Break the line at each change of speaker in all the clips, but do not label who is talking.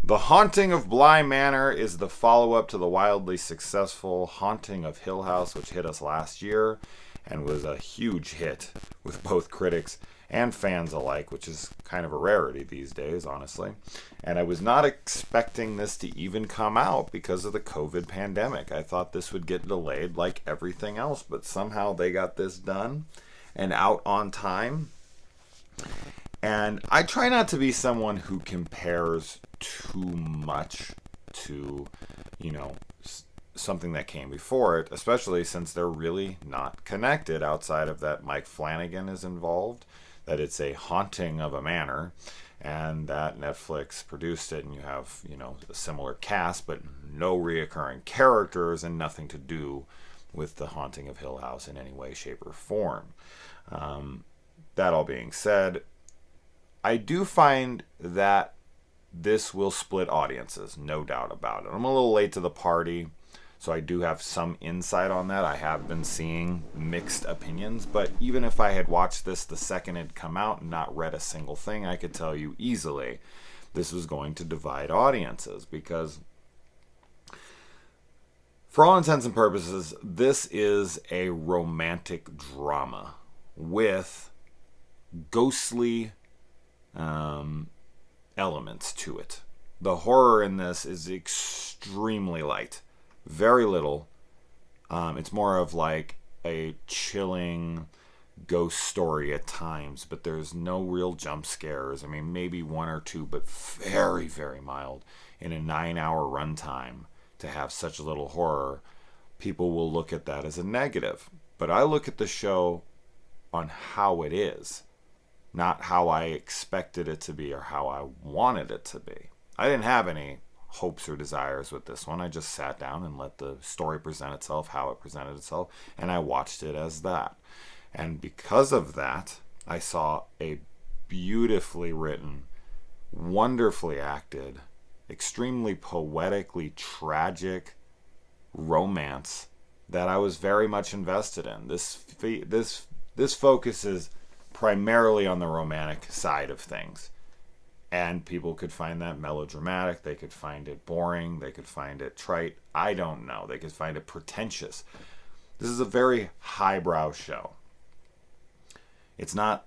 The Haunting of Bly Manor is the follow-up to the wildly successful Haunting of Hill House, which hit us last year and was a huge hit with both critics and fans alike, which is kind of a rarity these days, honestly. And I was not expecting this to even come out because of the COVID pandemic. I thought this would get delayed like everything else, but somehow they got this done and out on time. And I try not to be someone who compares too much to, something that came before it, especially since they're really not connected outside of that Mike Flanagan is involved, that it's a haunting of a manor, and that Netflix produced it, and you have, a similar cast, but no reoccurring characters and nothing to do with the Haunting of Hill House in any way, shape, or form. That all being said, I do find that this will split audiences, no doubt about it. I'm a little late to the party, so I do have some insight on that. I have been seeing mixed opinions, but even if I had watched this the second it had come out and not read a single thing, I could tell you easily this was going to divide audiences, because for all intents and purposes, this is a romantic drama with ghostly elements to it. The horror in this is extremely light. Very little. It's more of like a chilling ghost story at times, but there's no real jump scares. I mean, maybe one or two, but very, very mild. In a 9-hour runtime, to have such little horror, people will look at that as a negative. But I look at the show on how it is, not how I expected it to be or how I wanted it to be. I didn't have any hopes or desires with this one. I just sat down and let the story present itself how it presented itself, and I watched it as that. And because of that, I saw a beautifully written, wonderfully acted, extremely poetically tragic romance that I was very much invested in. This focuses primarily on the romantic side of things. And people could find that melodramatic. They could find it boring. They could find it trite. I don't know. They could find it pretentious. This is a very highbrow show. It's not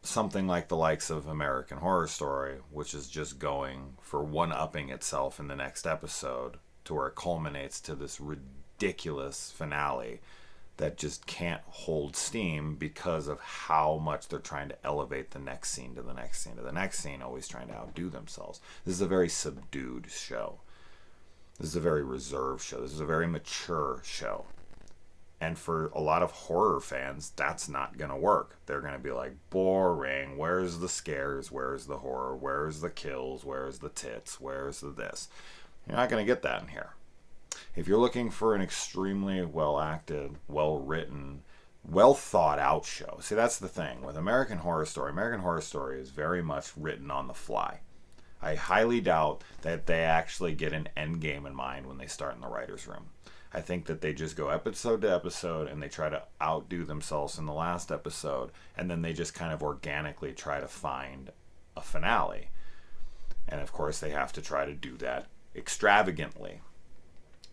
something like the likes of American Horror Story, which is just going for one-upping itself in the next episode to where it culminates to this ridiculous finale that just can't hold steam because of how much they're trying to elevate the next scene to the next scene to the next scene, always trying to outdo themselves. This is a very subdued show. This is a very reserved show. This is a very mature show. And for a lot of horror fans, that's not going to work. They're going to be like, boring. Where's the scares? Where's the horror? Where's the kills? Where's the tits? Where's the this? You're not going to get that in here. If you're looking for an extremely well-acted, well-written, well-thought-out show, see, that's the thing. With American Horror Story is very much written on the fly. I highly doubt that they actually get an end game in mind when they start in the writer's room. I think that they just go episode to episode and they try to outdo themselves in the last episode, and then they just kind of organically try to find a finale. And of course, they have to try to do that extravagantly.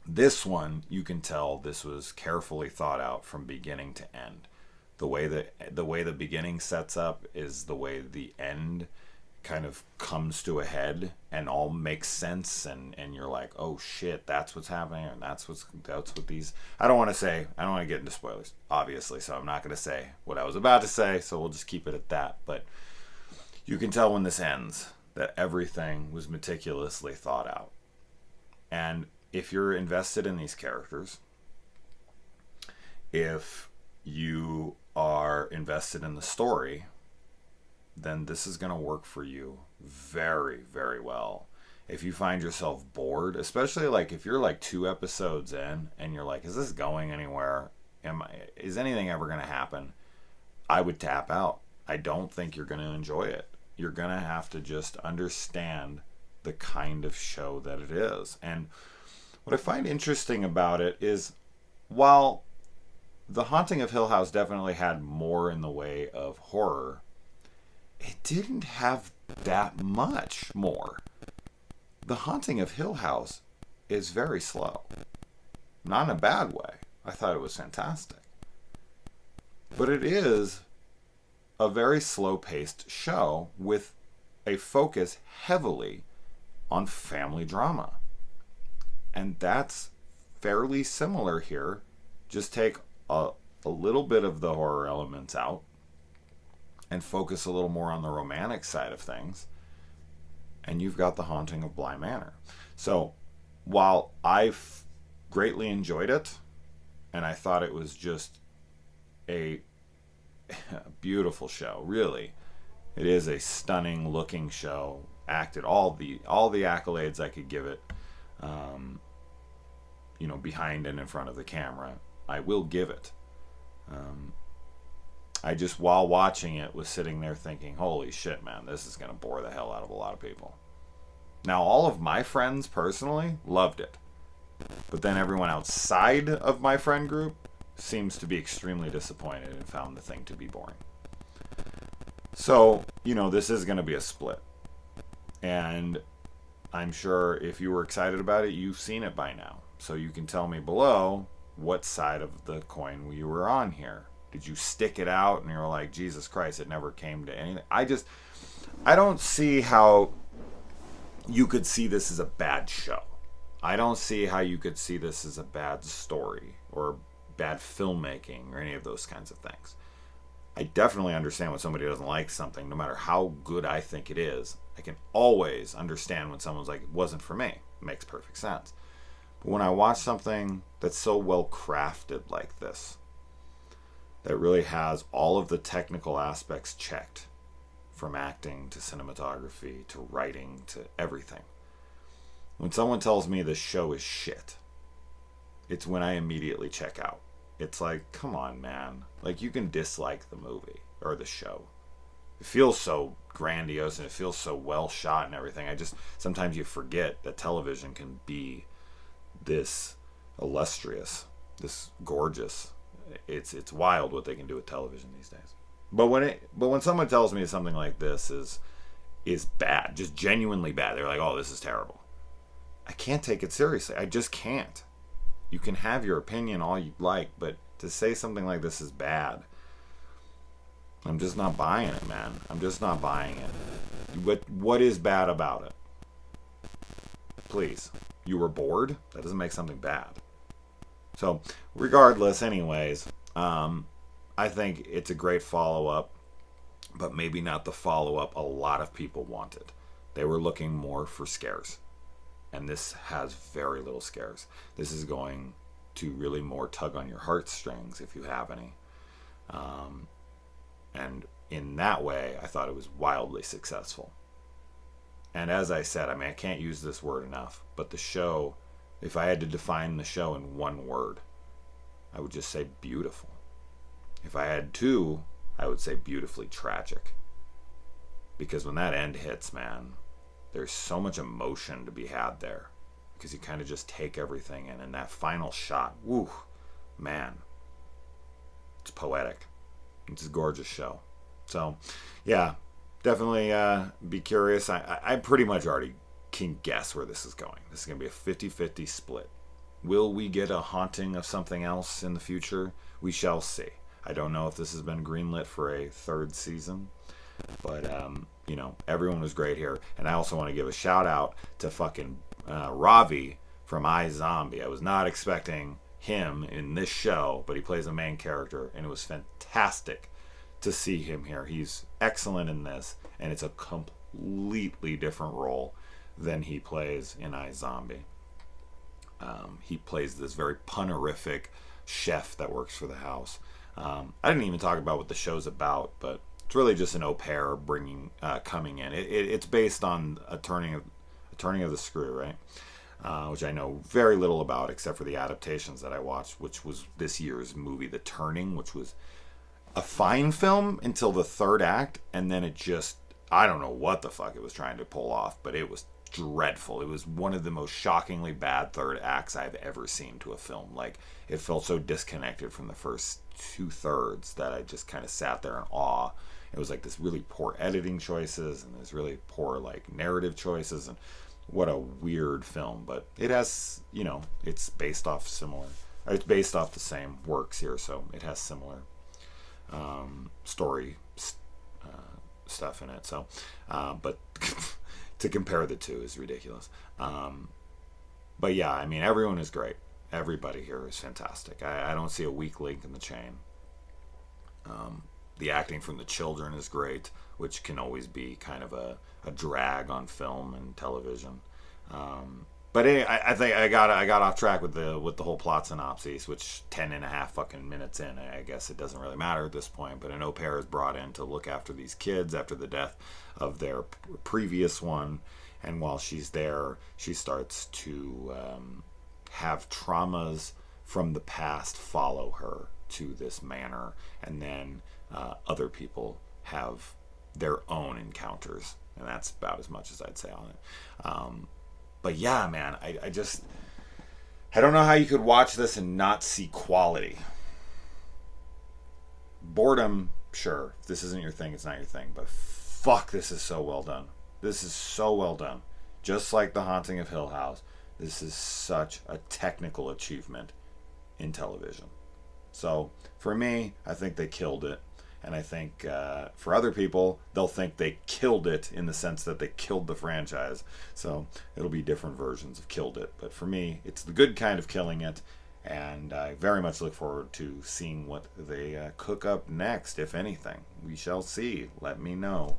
This one, you can tell this was carefully thought out from beginning to end. The way the beginning sets up is the way the end kind of comes to a head and all makes sense, and you're like, oh shit, that's what's happening, and that's what these. I don't want to get into spoilers, obviously, so I'm not going to say what I was about to say, so we'll just keep it at that. But you can tell when this ends that everything was meticulously thought out. And if you're invested in these characters, if you are invested in the story, then this is going to work for you very, very well. If you find yourself bored, especially like if you're like 2 episodes in and you're like, is this going anywhere? Is anything ever going to happen? I would tap out. I don't think you're going to enjoy it. You're going to have to just understand the kind of show that it is. And what I find interesting about it is, while The Haunting of Hill House definitely had more in the way of horror, it didn't have that much more. The Haunting of Hill House is very slow. Not in a bad way. I thought it was fantastic. But it is a very slow-paced show with a focus heavily on family drama. And that's fairly similar here. Just take a little bit of the horror elements out and focus a little more on the romantic side of things, and you've got The Haunting of Bly Manor. So while I've greatly enjoyed it, and I thought it was just a beautiful show, really, it is a stunning looking show, acted all the accolades I could give it, behind and in front of the camera, I will give it. I just, while watching it, was sitting there thinking, holy shit, man, this is going to bore the hell out of a lot of people. Now, all of my friends personally loved it. But then everyone outside of my friend group seems to be extremely disappointed and found the thing to be boring. So, this is going to be a split. And I'm sure if you were excited about it, you've seen it by now. So you can tell me below what side of the coin you were on here. Did you stick it out and you're like, Jesus Christ, it never came to anything? I don't see how you could see this as a bad show. I don't see how you could see this as a bad story or bad filmmaking or any of those kinds of things. I definitely understand when somebody doesn't like something, no matter how good I think it is. I can always understand when someone's like, it wasn't for me. It makes perfect sense. But when I watch something that's so well crafted like this, that really has all of the technical aspects checked, from acting to cinematography to writing to everything. When someone tells me this show is shit, it's when I immediately check out. It's like, come on, man. Like, you can dislike the movie or the show. It feels so grandiose and it feels so well shot and everything. Sometimes you forget that television can be this illustrious, this gorgeous. It's wild what they can do with television these days. But when someone tells me something like this is bad, just genuinely bad, they're like, oh, this is terrible, I can't take it seriously. I just can't. You can have your opinion all you like, but to say something like this is bad, I'm just not buying it, man. I'm just not buying it. What is bad about it? Please. You were bored? That doesn't make something bad. So, regardless, anyways, I think it's a great follow-up, but maybe not the follow-up a lot of people wanted. They were looking more for scares. And this has very little scares. This is going to really more tug on your heartstrings if you have any. And in that way, I thought it was wildly successful. And as I said, I can't use this word enough, but the show, if I had to define the show in one word, I would just say beautiful. If I had two, I would say beautifully tragic. Because when that end hits, man, there's so much emotion to be had there. Because you kind of just take everything in. And that final shot, woo, man, it's poetic. It's a gorgeous show. So, yeah, definitely be curious. I pretty much already can guess where this is going. This is going to be a 50-50 split. Will we get a haunting of something else in the future? We shall see. I don't know if this has been greenlit for a third season. But, everyone was great here. And I also want to give a shout out to fucking Ravi from iZombie. I was not expecting him in this show, but he plays a main character, and it was fantastic to see him here. He's excellent in this, and it's a completely different role than he plays in iZombie. He plays this very punerific chef that works for the house. I didn't even talk about what the show's about, but it's really just an au pair coming in. It's based on a turning of the screw, right? Which I know very little about, except for the adaptations that I watched, which was this year's movie, The Turning, which was a fine film until the third act, and then it just, I don't know what the fuck it was trying to pull off, but it was dreadful. It was one of the most shockingly bad third acts I've ever seen to a film. Like, it felt so disconnected from the first 2/3 that I just kind of sat there in awe. It was like this really poor editing choices and this really poor like narrative choices, and What a weird film, but it has, it's based off similar. It's based off the same works here, so it has similar story stuff in it. So, but to compare the two is ridiculous. But yeah, I mean, everyone is great. Everybody here is fantastic. I don't see a weak link in the chain. The acting from the children is great, which can always be kind of a drag on film and television. But I think I got off track with the whole plot synopsis, which 10 and a half fucking minutes in, I guess it doesn't really matter at this point. But an au pair is brought in to look after these kids after the death of their previous one, and while she's there, she starts to have traumas from the past follow her to this manor, and then other people have their own encounters, and that's about as much as I'd say on it. But yeah, man, I don't know how you could watch this and not see quality. Boredom, sure. If this isn't your thing, it's not your thing. But fuck, this is so well done. This is so well done. Just like The Haunting of Hill House, this is such a technical achievement in television. So for me, I think they killed it. And I think for other people, they'll think they killed it in the sense that they killed the franchise. So it'll be different versions of killed it. But for me, it's the good kind of killing it. And I very much look forward to seeing what they cook up next, if anything. We shall see. Let me know.